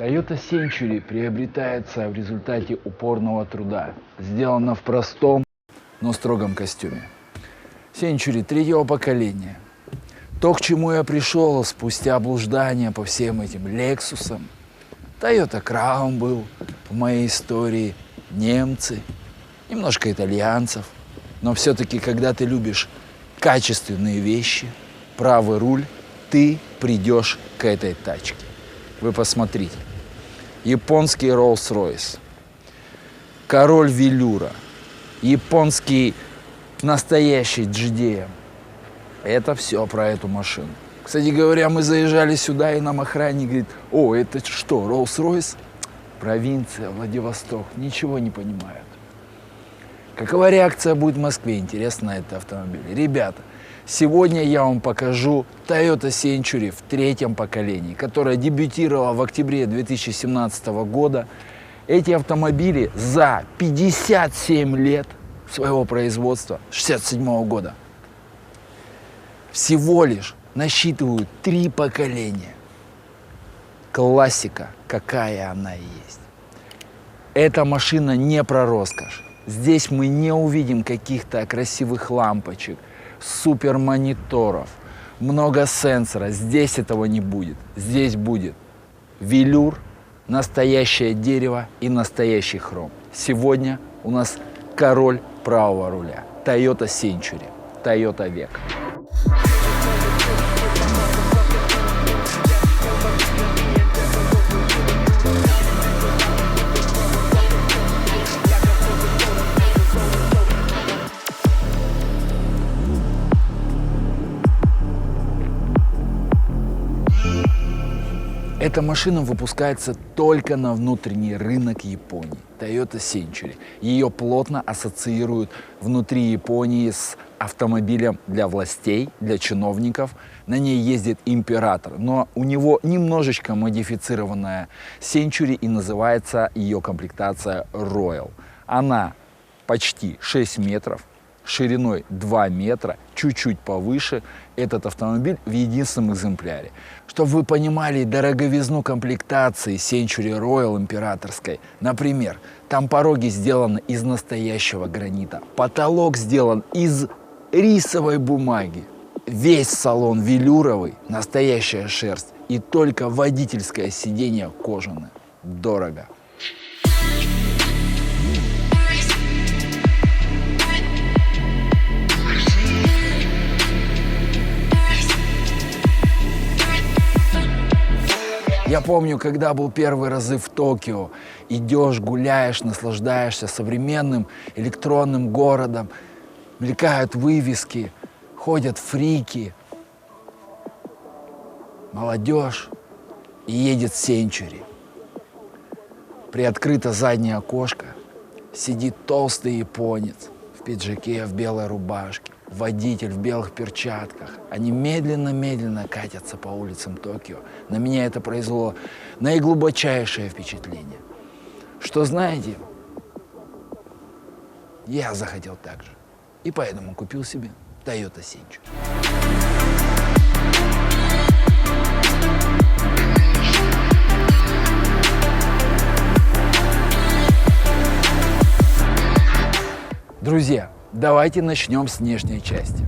Toyota Century приобретается в результате упорного труда. Сделана в простом, но строгом костюме. Century третьего поколения. То, к чему я пришел спустя блуждания по всем этим Лексусам. Toyota Crown был в моей истории, немцы, немножко итальянцев. Но все-таки, когда ты любишь качественные вещи, правый руль, ты придешь к этой тачке. Вы посмотрите. Японский Rolls-Royce, король велюра, японский настоящий GDM. Это все про эту машину. Кстати говоря, мы заезжали сюда, и нам охранник говорит: о, это что, Rolls-Royce? Провинция, Владивосток, ничего не понимают. Какова реакция будет в Москве, интересно, на этот автомобиль? Ребята, сегодня я вам покажу Toyota Century в третьем поколении, которая дебютировала в октябре 2017 года. Эти автомобили за 57 лет своего производства, 67 года, всего лишь насчитывают 3 поколения. Классика, какая она и есть. Эта машина не про роскошь. Здесь мы не увидим каких-то красивых лампочек, супермониторов, много сенсора. Здесь этого не будет. Здесь будет велюр, настоящее дерево и настоящий хром. Сегодня у нас король правого руля. Toyota Century, Toyota век. Эта машина выпускается только на внутренний рынок Японии. Toyota Century. Ее плотно ассоциируют внутри Японии с автомобилем для властей, для чиновников. На ней ездит император, но у него немножечко модифицированная Century, и называется ее комплектация Royal. Она почти 6 метров, шириной 2 метра, чуть-чуть повыше. Этот автомобиль в единственном экземпляре. Чтобы вы понимали дороговизну комплектации Century Royal императорской, например, там пороги сделаны из настоящего гранита, потолок сделан из рисовой бумаги, весь салон велюровый, настоящая шерсть, и только водительское сиденье кожаное. Дорого. Я помню, когда был первый разы в Токио, идешь, гуляешь, наслаждаешься современным электронным городом, мелькают вывески, ходят фрики, молодежь, и едет Century. Приоткрыто заднее окошко, сидит толстый японец в пиджаке, в белой рубашке, водитель в белых перчатках. Они медленно-медленно катятся по улицам Токио. На меня это произвело наиглубочайшее впечатление. Что знаете, я захотел так же. И поэтому купил себе Toyota Century. Друзья, давайте начнем с внешней части.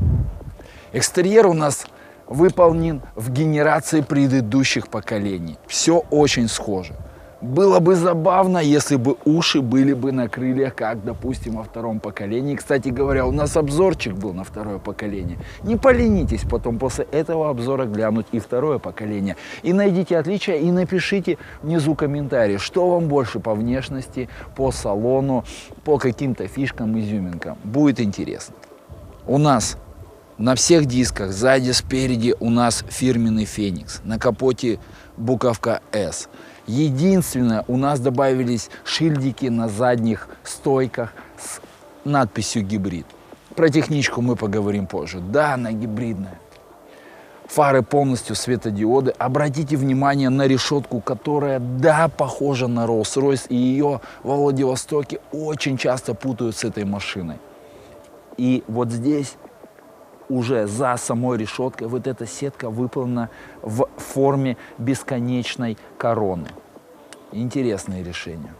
Экстерьер у нас выполнен в генерации предыдущих поколений. Все очень схоже. Было бы забавно, если бы уши были бы на крыльях, как, допустим, во втором поколении. Кстати говоря, у нас обзорчик был на второе поколение. Не поленитесь потом после этого обзора глянуть и второе поколение. И найдите отличия и напишите внизу комментарии, что вам больше по внешности, по салону, по каким-то фишкам, изюминкам. Будет интересно. У нас на всех дисках, сзади, спереди у нас фирменный Феникс. На капоте буковка S. Единственное, у нас добавились шильдики на задних стойках с надписью «Гибрид». Про техничку мы поговорим позже. Да, она гибридная. Фары полностью светодиоды. Обратите внимание на решетку, которая, да, похожа на Rolls-Royce, и ее во Владивостоке очень часто путают с этой машиной. И вот здесь уже за самой решеткой вот эта сетка выполнена в форме бесконечной короны. интересные решения.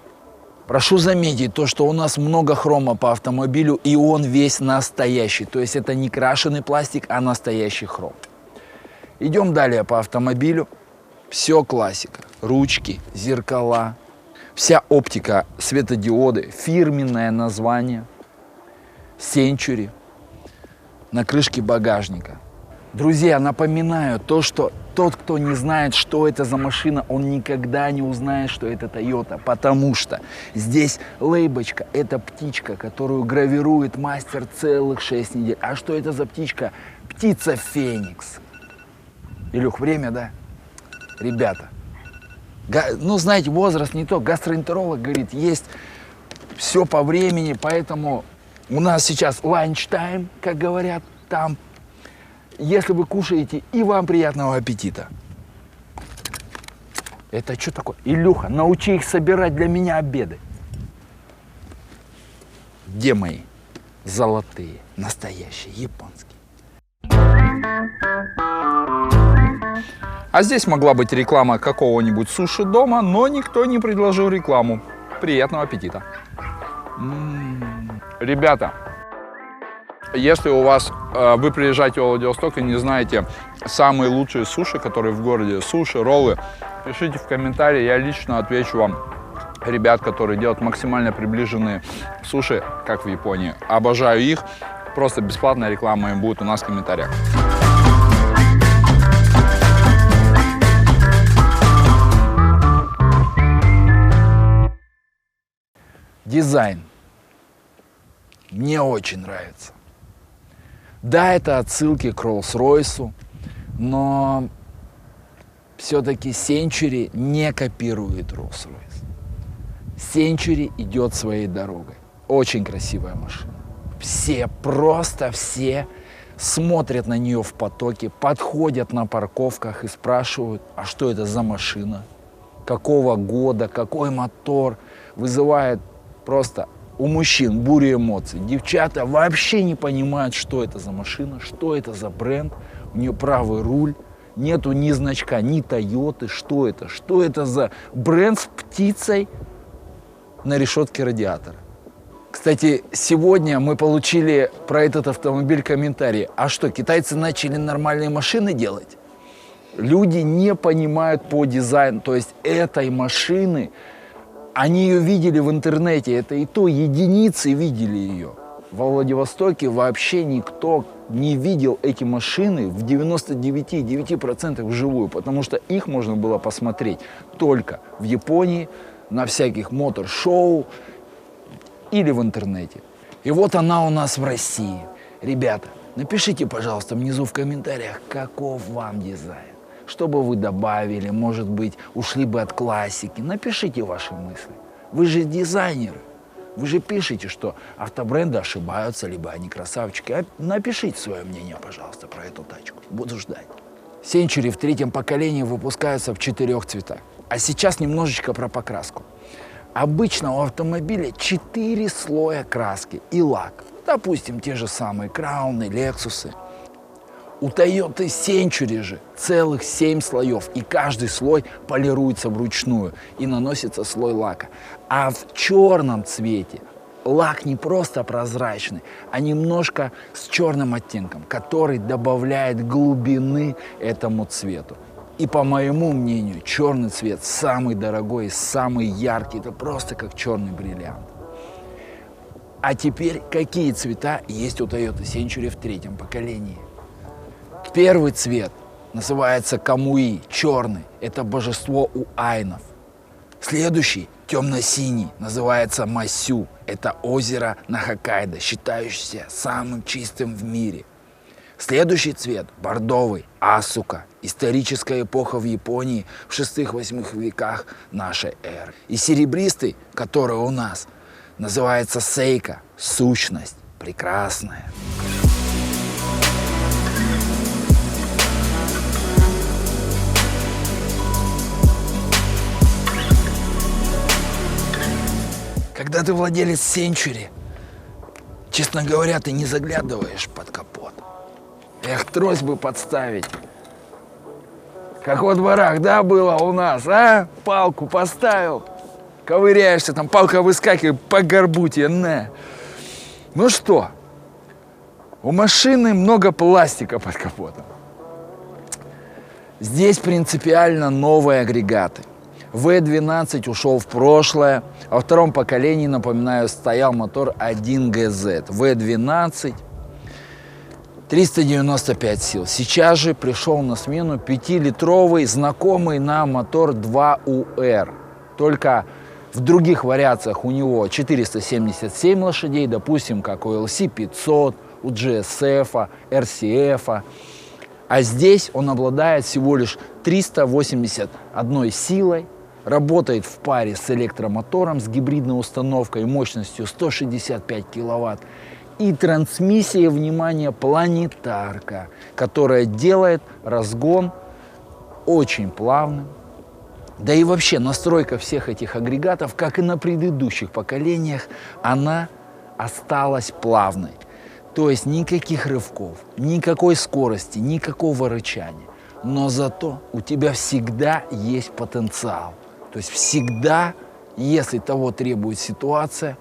Прошу заметить то, что у нас много хрома по автомобилю, и он весь настоящий. То есть это не крашеный пластик, а настоящий хром. Идем далее по автомобилю. Все классика. Ручки, зеркала, вся оптика, светодиоды, фирменное название Century на крышке багажника. Друзья, напоминаю то, что тот, кто не знает, что это за машина, он никогда не узнает, что это Toyota, потому что здесь лейбочка, это птичка, которую гравирует мастер целых 6 недель. А что это за птичка? Птица Феникс. Илюх, время, да? Ребята, ну, знаете, возраст не то, гастроэнтеролог говорит, есть все по времени, поэтому у нас сейчас ланч-тайм, как говорят там. Если вы кушаете, и вам приятного аппетита. Это что такое? Илюха, научи их собирать для меня обеды. Где мои золотые, настоящие, японские? А здесь могла быть реклама какого-нибудь суши-дома, но никто не предложил рекламу. Приятного аппетита. Ребята, если у вас, вы приезжаете в Владивосток и не знаете самые лучшие суши, которые в городе, суши, роллы, пишите в комментарии, я лично отвечу вам. Ребят, которые делают максимально приближенные суши, как в Японии. Обожаю их, просто бесплатная реклама им будет у нас в комментариях. Дизайн мне очень нравится. Да, это отсылки к Rolls-Royce, но все-таки Century не копирует Rolls-Royce. Century идет своей дорогой. Очень красивая машина. Все, просто все смотрят на нее в потоке, подходят на парковках и спрашивают, а что это за машина, какого года, какой мотор. Вызывает просто у мужчин бурю эмоций. Девчата вообще не понимают, что это за машина, что это за бренд. У нее правый руль, нету ни значка, ни Тойоты. Что это? Что это за бренд с птицей на решетке радиатора? Кстати, сегодня мы получили про этот автомобиль комментарии. А что, китайцы начали нормальные машины делать? Люди не понимают по дизайну, то есть этой машины. Они ее видели в интернете, это и то единицы видели ее. Во Владивостоке вообще никто не видел эти машины в 99,9% вживую, потому что их можно было посмотреть только в Японии, на всяких мотор-шоу или в интернете. И вот она у нас в России. Ребята, напишите, пожалуйста, внизу в комментариях, каков вам дизайн. Что бы вы добавили, может быть, ушли бы от классики. Напишите ваши мысли. Вы же дизайнеры. Вы же пишете, что автобренды ошибаются, либо они красавчики. Напишите свое мнение, пожалуйста, про эту тачку. Буду ждать. Century в 3-м поколении выпускаются в 4 цветах. А сейчас немножечко про покраску. Обычно у автомобиля 4 слоя краски и лак. Допустим, те же самые Крауны, Лексусы. У Toyota Century же целых 7 слоев, и каждый слой полируется вручную и наносится слой лака. А в черном цвете лак не просто прозрачный, а немножко с черным оттенком, который добавляет глубины этому цвету. И по моему мнению, черный цвет самый дорогой, самый яркий, это просто как черный бриллиант. А теперь какие цвета есть у Toyota Century в 3-м поколении? Первый цвет называется Камуи, черный. Это божество у айнов. Следующий, темно-синий, называется Масю. Это озеро на Хоккайдо, считающееся самым чистым в мире. Следующий цвет, бордовый, Асука. Историческая эпоха в Японии в 6-8 веках нашей эры. И серебристый, который у нас, называется Сейка, сущность, прекрасная. Когда ты владелец Century, честно говоря, ты не заглядываешь под капот. Эх, трость бы подставить. Как во дворах, да, было у нас, а? Палку поставил, ковыряешься, там палка выскакивает, по горбу тебе, на. Ну что, у машины много пластика под капотом. Здесь принципиально новые агрегаты. V12 ушел в прошлое. Во втором поколении, напоминаю, стоял мотор 1GZ. V12, 395 сил. Сейчас же пришел на смену 5-литровый, знакомый нам мотор 2UR. Только в других вариациях у него 477 лошадей, допустим, как у LC 500, у GSF, RCF. А здесь он обладает всего лишь 381 силой, работает в паре с электромотором с гибридной установкой мощностью 165 киловатт и трансмиссией, внимание, планетарка, которая делает разгон очень плавным. Да и вообще настройка всех этих агрегатов, как и на предыдущих поколениях, она осталась плавной. То есть никаких рывков, никакой скорости, никакого рычания. Но зато у тебя всегда есть потенциал. То есть всегда, если того требует ситуация,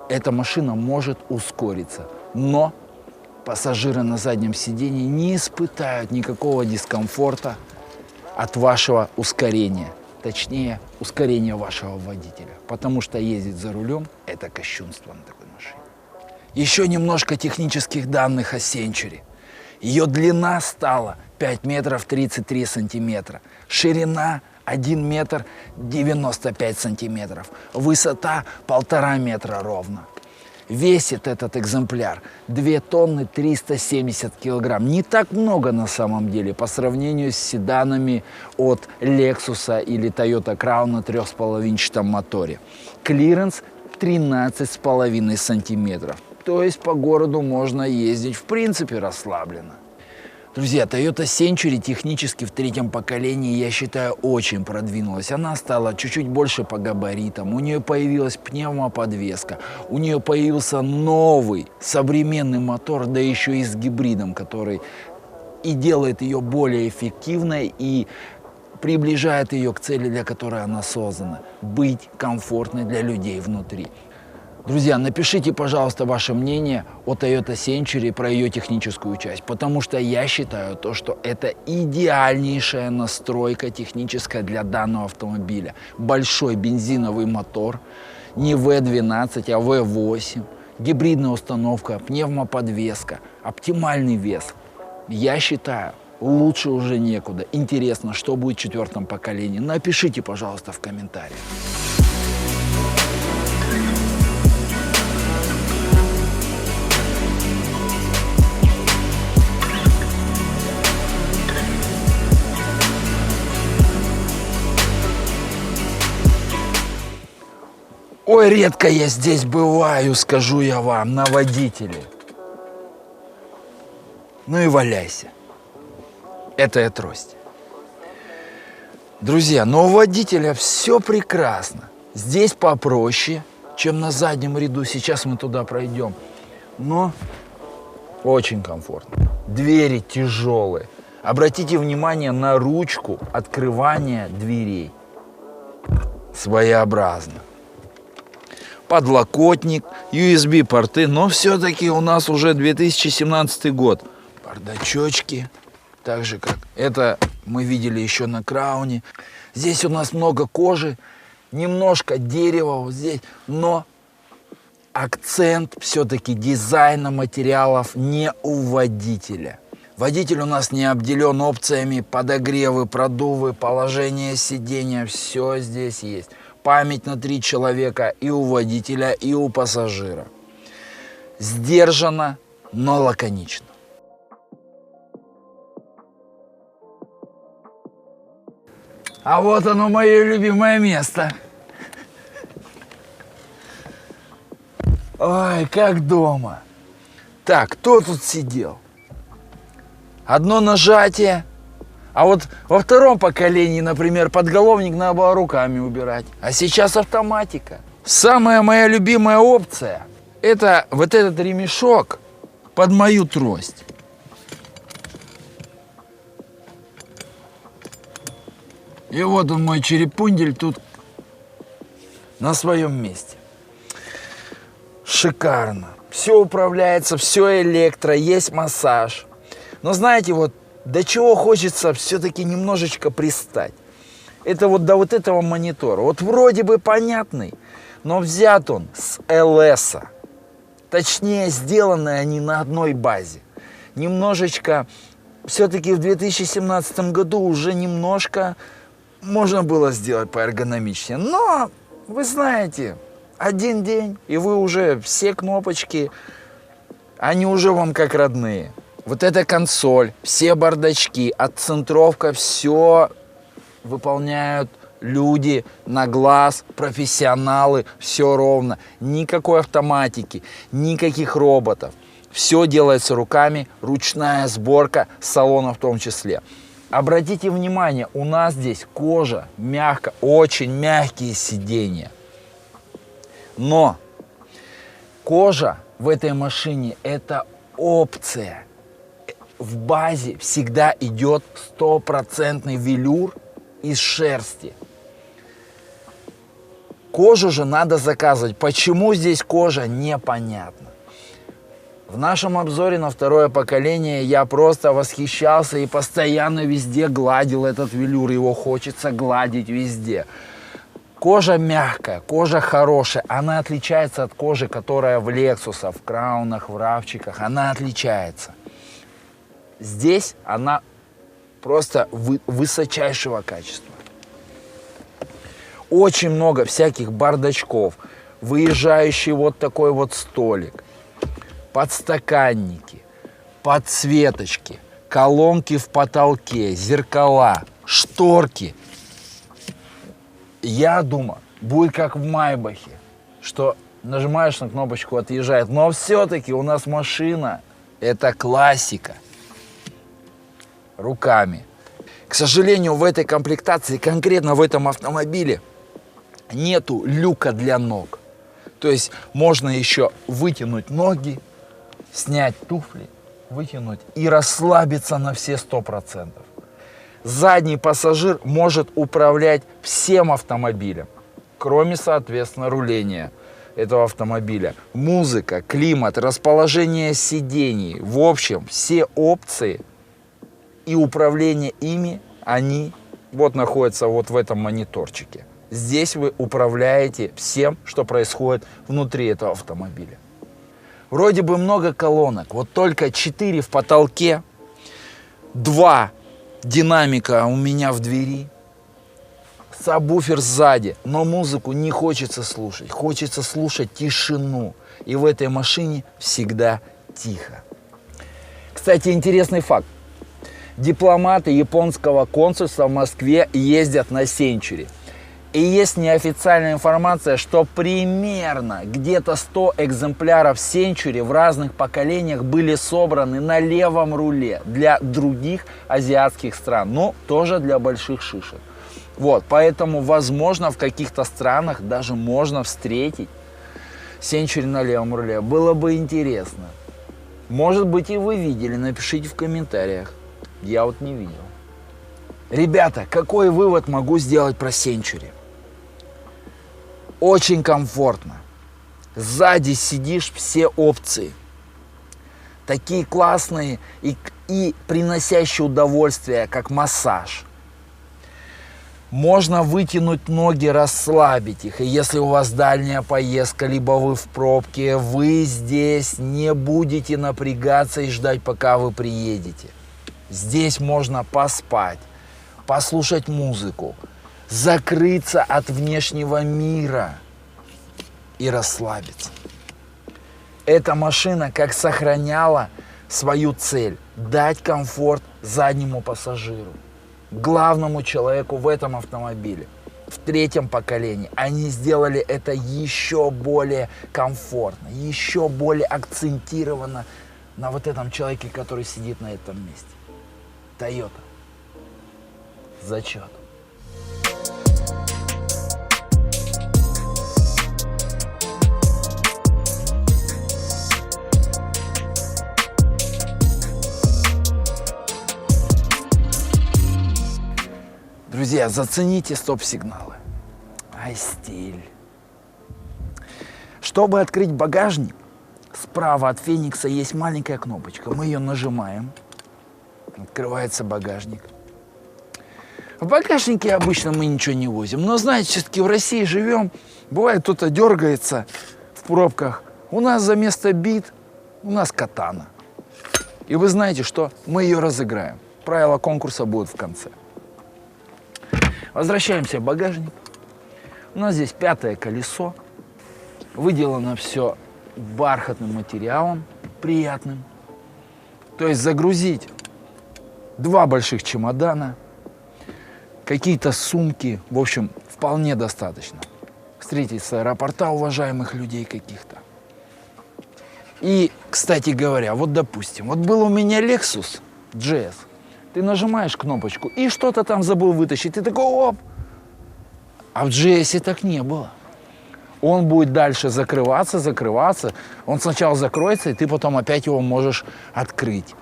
эта машина может ускориться. Но пассажиры на заднем сидении не испытают никакого дискомфорта от вашего ускорения. Точнее, ускорения вашего водителя. Потому что ездить за рулем – это кощунство на такой машине. Еще немножко технических данных о Century. Ее длина стала 5 метров 33 сантиметра, ширина 1 метр 95 сантиметров, высота 1,5 метра ровно. Весит этот экземпляр 2 тонны 370 килограмм. Не так много на самом деле по сравнению с седанами от Lexus или Toyota Crown на 3,5-чатом моторе. Клиренс 13,5 сантиметров. То есть по городу можно ездить в принципе расслабленно. Друзья, Toyota Century технически в третьем поколении, я считаю, очень продвинулась. Она стала чуть-чуть больше по габаритам, у нее появилась пневмоподвеска, у нее появился новый современный мотор, да еще и с гибридом, который и делает ее более эффективной и приближает ее к цели, для которой она создана – быть комфортной для людей внутри. Друзья, напишите, пожалуйста, ваше мнение о Toyota Century про ее техническую часть, потому что я считаю, что это идеальнейшая настройка техническая для данного автомобиля. Большой бензиновый мотор, не V12, а V8, гибридная установка, пневмоподвеска, оптимальный вес. Я считаю, лучше уже некуда. Интересно, что будет в четвертом поколении? Напишите, пожалуйста, в комментариях. Ой, редко я здесь бываю, скажу я вам, на водителе. Ну и валяйся. Это я трость. Друзья, но у водителя все прекрасно. Здесь попроще, чем на заднем ряду. Сейчас мы туда пройдем. Но очень комфортно. Двери тяжелые. Обратите внимание на ручку открывания дверей. Своеобразно. Подлокотник, USB-порты, но все-таки у нас уже 2017 год. Бардачочки, так же как это мы видели еще на Крауне. Здесь у нас много кожи, немножко дерева вот здесь, но акцент все-таки дизайна материалов не у водителя. Водитель у нас не обделен опциями подогревы, продувы, положение сидения, все здесь есть. Память на 3 человека и у водителя, и у пассажира. Сдержанно, но лаконично. А вот оно, мое любимое место. Ой, как дома. Так, кто тут сидел? Одно нажатие. А вот во втором поколении, например, подголовник надо было руками убирать. А сейчас автоматика. Самая моя любимая опция – это вот этот ремешок под мою трость. И вот он, мой черепундель, тут на своем месте. Шикарно. Все управляется, все электро, есть массаж. Но знаете, вот до чего хочется все-таки немножечко пристать. Это вот до вот этого монитора. Вот вроде бы понятный, но взят он с ЛС. Точнее, сделаны они на одной базе. Немножечко, все-таки в 2017 году уже немножко можно было сделать поэргономичнее. Но, вы знаете, один день, и вы уже все кнопочки, они уже вам как родные. Вот эта консоль, все бардачки, отцентровка, все выполняют люди на глаз, профессионалы, все ровно. Никакой автоматики, никаких роботов. Все делается руками, ручная сборка, салона в том числе. Обратите внимание, у нас здесь кожа, мягко, очень мягкие сиденья. Но кожа в этой машине это опция. В базе всегда идет стопроцентный велюр из шерсти. Кожу же надо заказывать. Почему здесь кожа, непонятно. В нашем обзоре на второе поколение я просто восхищался и постоянно везде гладил этот велюр. Его хочется гладить везде. Кожа мягкая, кожа хорошая. Она отличается от кожи, которая в Лексусах, в Краунах, в Равчиках. Она отличается. Здесь она просто высочайшего качества. Очень много всяких бардачков. Выезжающий вот такой вот столик. Подстаканники, подсветочки, колонки в потолке, зеркала, шторки. Я думаю, будет как в Майбахе, что нажимаешь на кнопочку, отъезжает. Но все-таки у нас машина – это классика. Руками. К сожалению, в этой комплектации, конкретно в этом автомобиле, нету люка для ног. То есть можно еще вытянуть ноги, снять туфли, вытянуть и расслабиться на все 100%. Задний пассажир может управлять всем автомобилем, кроме, соответственно, руления этого автомобиля. Музыка, климат, расположение сидений. В общем, все опции и управление ими, они вот находятся вот в этом мониторчике. Здесь вы управляете всем, что происходит внутри этого автомобиля. Вроде бы много колонок, вот только 4 в потолке, 2 динамика у меня в двери, сабвуфер сзади, но музыку не хочется слушать, хочется слушать тишину. И в этой машине всегда тихо. Кстати, интересный факт. Дипломаты японского консульства в Москве ездят на Century. И есть неофициальная информация, что примерно где-то 100 экземпляров Century в разных поколениях были собраны на левом руле для других азиатских стран, но тоже для больших шишек. Вот, поэтому, возможно, в каких-то странах даже можно встретить Century на левом руле. Было бы интересно. Может быть, и вы видели, напишите в комментариях. Я вот не видел. Ребята, какой вывод могу сделать про Century? Очень комфортно. Сзади сидишь, все опции. Такие классные и приносящие удовольствие, как массаж. Можно вытянуть ноги, расслабить их. И если у вас дальняя поездка, либо вы в пробке, вы здесь не будете напрягаться и ждать, пока вы приедете. Здесь можно поспать, послушать музыку, закрыться от внешнего мира и расслабиться. Эта машина как сохраняла свою цель – дать комфорт заднему пассажиру, главному человеку в этом автомобиле. В третьем поколении они сделали это еще более комфортно, еще более акцентированно на вот этом человеке, который сидит на этом месте. Toyota. Зачет. Друзья, зацените стоп-сигналы. Ай, стиль. Чтобы открыть багажник, справа от Феникса есть маленькая кнопочка. Мы ее нажимаем. Открывается багажник. В багажнике обычно мы ничего не возим. Но, знаете, все-таки в России живем. Бывает, кто-то дергается в пробках. У нас за место бит, у нас катана. И вы знаете, что мы ее разыграем. Правила конкурса будут в конце. Возвращаемся в багажник. У нас здесь 5-е колесо. Выделано все бархатным материалом, приятным. То есть загрузить 2 больших чемодана, какие-то сумки, в общем, вполне достаточно. Встретить с аэропорта уважаемых людей каких-то. И, кстати говоря, вот допустим, вот был у меня Lexus GS. Ты нажимаешь кнопочку и что-то там забыл вытащить. Ты такой, оп! А в GS так не было. Он будет дальше закрываться. Он сначала закроется, и ты потом опять его можешь открыть.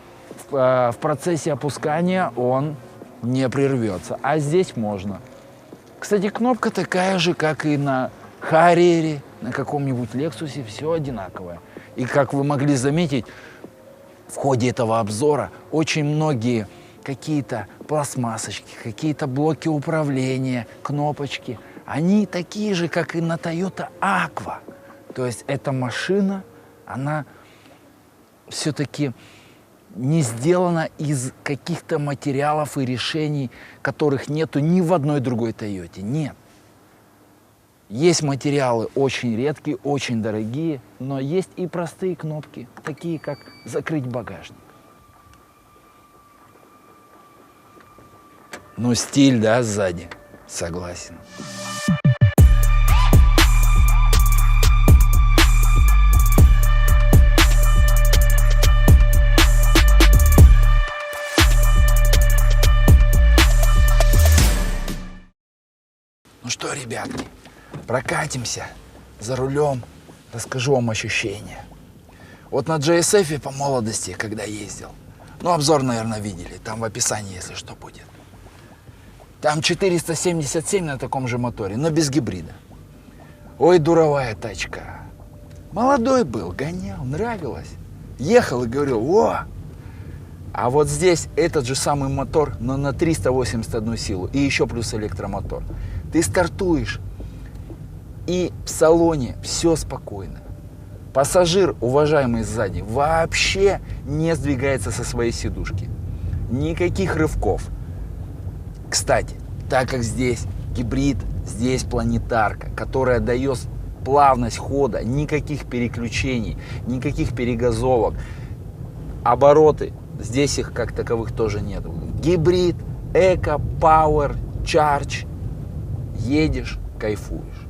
В процессе опускания он не прервется. А здесь можно. Кстати, кнопка такая же, как и на Харриере, на каком-нибудь Лексусе. Все одинаковое. И как вы могли заметить, в ходе этого обзора очень многие какие-то пластмассочки, какие-то блоки управления, кнопочки, они такие же, как и на Toyota Aqua. То есть эта машина, она все-таки не сделана из каких-то материалов и решений, которых нету ни в одной другой Тойоте. Нет. Есть материалы очень редкие, очень дорогие, но есть и простые кнопки, такие как закрыть багажник. Ну, стиль, да, сзади. Согласен. Ну что, ребятки, прокатимся за рулем, расскажу вам ощущения. Вот на GSF по молодости, когда ездил, ну, обзор, наверное, видели, там в описании, если что, будет. Там 477 на таком же моторе, но без гибрида. Ой, дуровая тачка. Молодой был, гонял, нравилось. Ехал и говорил, о! А вот здесь этот же самый мотор, но на 381 силу. И еще плюс электромотор. Ты стартуешь, и в салоне все спокойно. Пассажир, уважаемый сзади, вообще не сдвигается со своей сидушки. Никаких рывков. Кстати, так как здесь гибрид, здесь планетарка, которая дает плавность хода, никаких переключений, никаких перегазовок, обороты, здесь их как таковых тоже нет. Гибрид, эко, пауэр, чардж, едешь, кайфуешь.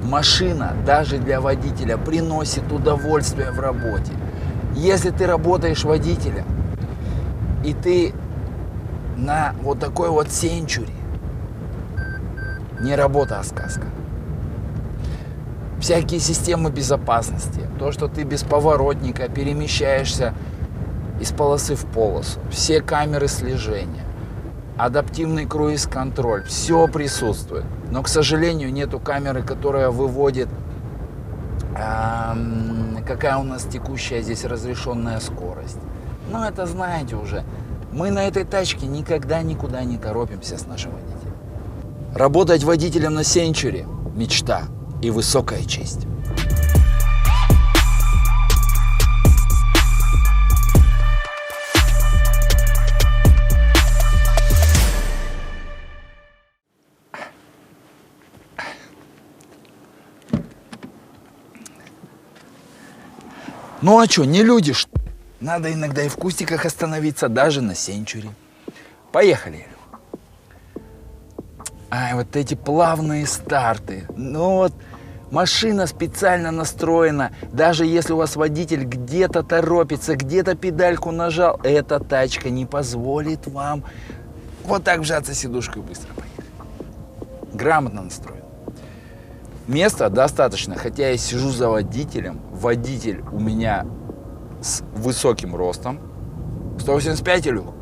Машина даже для водителя приносит удовольствие в работе. Если ты работаешь водителем, и ты на вот такой вот Century, не работа, а сказка. Всякие системы безопасности, то, что ты без поворотника перемещаешься из полосы в полосу, все камеры слежения, адаптивный круиз-контроль, все присутствует. Но, к сожалению, нету камеры, которая выводит, какая у нас текущая здесь разрешенная скорость. Ну, это знаете уже. Мы на этой тачке никогда никуда не торопимся с нашим водителем. Работать водителем на Century – мечта и высокая честь. Ну а что, не люди, что? Надо иногда и в кустиках остановиться, даже на Century. Поехали. Ай, вот эти плавные старты. Ну вот, машина специально настроена. Даже если у вас водитель где-то торопится, где-то педальку нажал, эта тачка не позволит вам вот так вжаться сидушкой и быстро поехать. Грамотно настроен. Места достаточно, хотя я сижу за водителем. Водитель у меня с высоким ростом. 185 илю.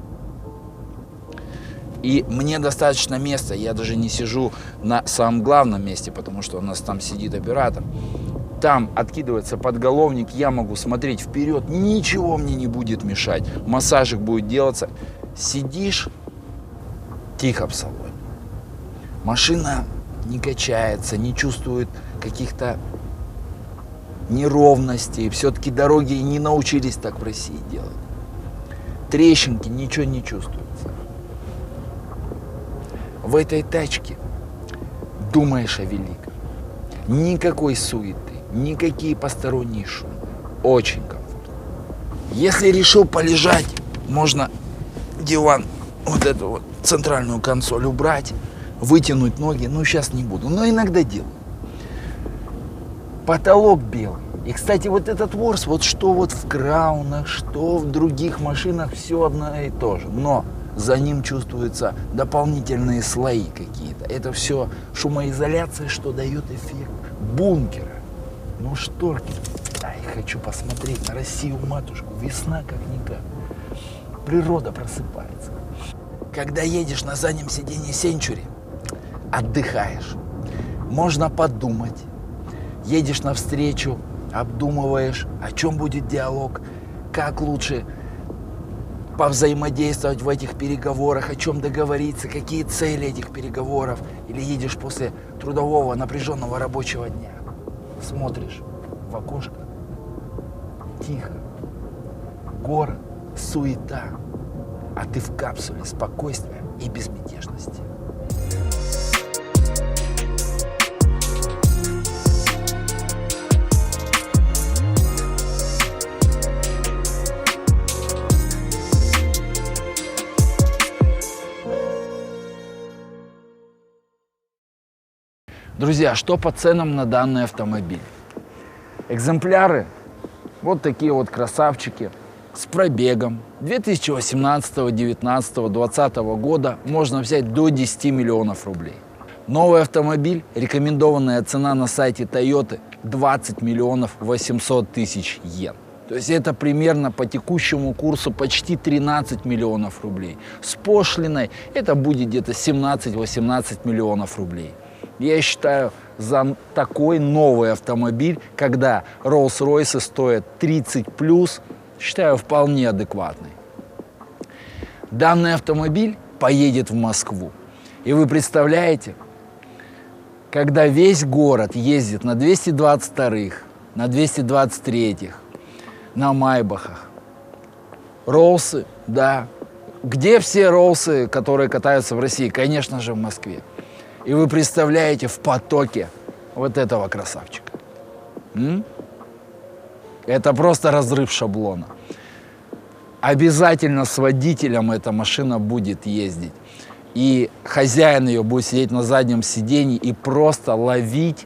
И мне достаточно места, я даже не сижу на самом главном месте, потому что у нас там сидит оператор. Там откидывается подголовник, я могу смотреть вперед, ничего мне не будет мешать. Массажик будет делаться. Сидишь тихо в салоне. Машина не качается, не чувствует каких-то неровностей. Все-таки дороги не научились так в России делать. Трещинки, ничего не чувствуется. В этой тачке думаешь о великом. Никакой суеты, никакие посторонние шумы. Очень комфортно. Если решил полежать, можно диван, вот эту вот центральную консоль убрать, вытянуть ноги. Ну, сейчас не буду, но иногда делаю. Потолок белый. И, кстати, вот этот ворс, вот что вот в краунах, что в других машинах, все одно и то же. Но за ним чувствуются дополнительные слои какие-то. Это все шумоизоляция, что дает эффект бункера. Ну, шторки. Ай, хочу посмотреть на Россию, матушку. Весна как-никак. Природа просыпается. Когда едешь на заднем сиденье Century, отдыхаешь. Можно подумать. Едешь навстречу, обдумываешь, о чем будет диалог, как лучше повзаимодействовать в этих переговорах, о чем договориться, какие цели этих переговоров. Или едешь после трудового напряженного рабочего дня, смотришь в окошко, тихо, город, суета, а ты в капсуле спокойствия и безмятежности. Друзья, что по ценам на данный автомобиль? Экземпляры, вот такие вот красавчики, с пробегом 2018, 2019, 2020 года можно взять до 10 миллионов рублей. Новый автомобиль, рекомендованная цена на сайте Toyota 20 миллионов 800 тысяч йен. То есть это примерно по текущему курсу почти 13 миллионов рублей. С пошлиной это будет где-то 17-18 миллионов рублей. Я считаю, за такой новый автомобиль, когда Rolls-Royce стоят 30+, считаю вполне адекватный. Данный автомобиль поедет в Москву. И вы представляете, когда весь город ездит на 222-х, на 223-х, на Майбахах. Роллсы, да. Где все Роллсы, которые катаются в России? Конечно же, в Москве. И вы представляете в потоке вот этого красавчика. Это просто разрыв шаблона. Обязательно с водителем эта машина будет ездить. И хозяин ее будет сидеть на заднем сиденье и просто ловить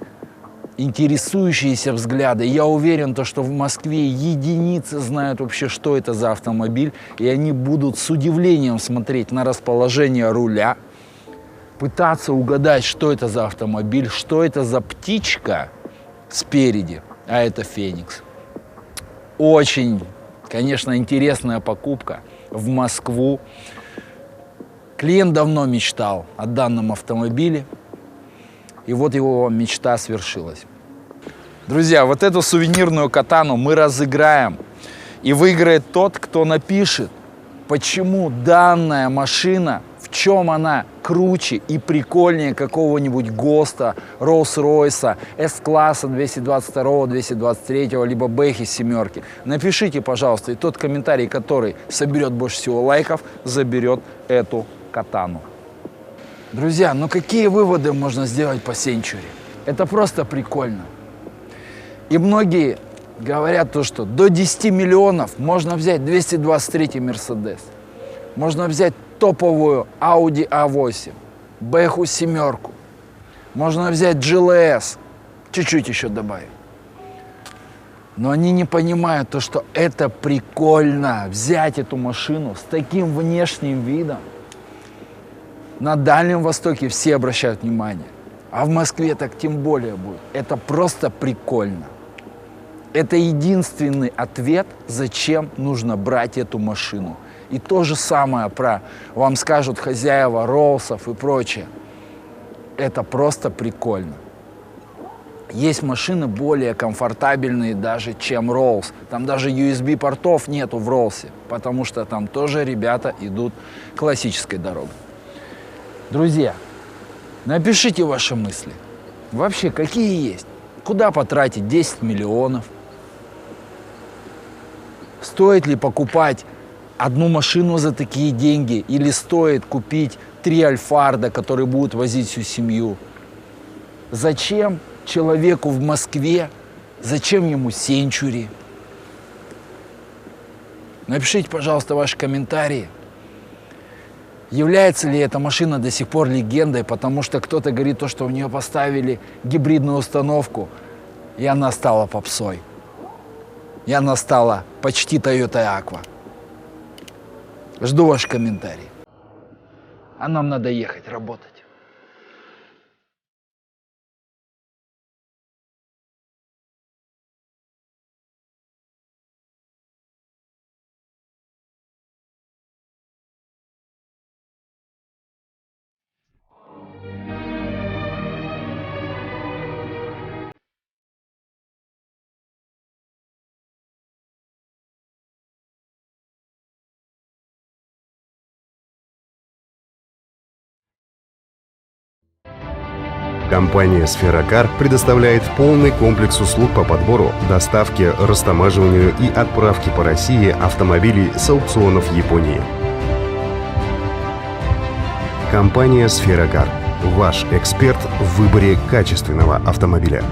интересующиеся взгляды. Я уверен, что в Москве единицы знают вообще, что это за автомобиль. И они будут с удивлением смотреть на расположение руля, пытаться угадать, что это за автомобиль, что это за птичка спереди, а это Феникс. Очень, конечно, интересная покупка в Москву. Клиент давно мечтал о данном автомобиле, и вот его мечта свершилась. Друзья, вот эту сувенирную катану мы разыграем, и выиграет тот, кто напишет, почему данная машина, в чем она круче и прикольнее какого-нибудь ГОСТа, Rolls-Royce, S-класса 222, 223, либо Бэхи семерки. Напишите, пожалуйста, и тот комментарий, который соберет больше всего лайков, заберет эту катану. Друзья, ну какие выводы можно сделать по Century? Это просто прикольно. И многие говорят то, что до 10 миллионов можно взять 223 Mercedes. Можно взять топовую Audi A8, Бэху семерку. Можно взять GLS, чуть-чуть еще добавим. Но они не понимают то, что это прикольно взять эту машину с таким внешним видом. На Дальнем Востоке все обращают внимание, а в Москве так тем более будет. Это просто прикольно. Это единственный ответ, зачем нужно брать эту машину. И то же самое вам скажут хозяева Роллсов и прочее. Это просто прикольно. Есть машины более комфортабельные даже, чем Rolls. Там даже USB-портов нету в Роллсе, потому что там тоже ребята идут классической дорогой. Друзья, напишите ваши мысли. Вообще, какие есть? Куда потратить 10 миллионов? Стоит ли покупать одну машину за такие деньги? Или стоит купить 3 Альфарда, которые будут возить всю семью? Зачем человеку в Москве, зачем ему Century? Напишите, пожалуйста, ваши комментарии. Является ли эта машина до сих пор легендой, потому что кто-то говорит, что в нее поставили гибридную установку, и она стала попсой. И она стала почти Toyota Aqua. Жду ваши комментарии. А нам надо ехать работать. Компания «Сферокар» предоставляет полный комплекс услуг по подбору, доставке, растамаживанию и отправке по России автомобилей с аукционов Японии. Компания «Сферокар» – ваш эксперт в выборе качественного автомобиля.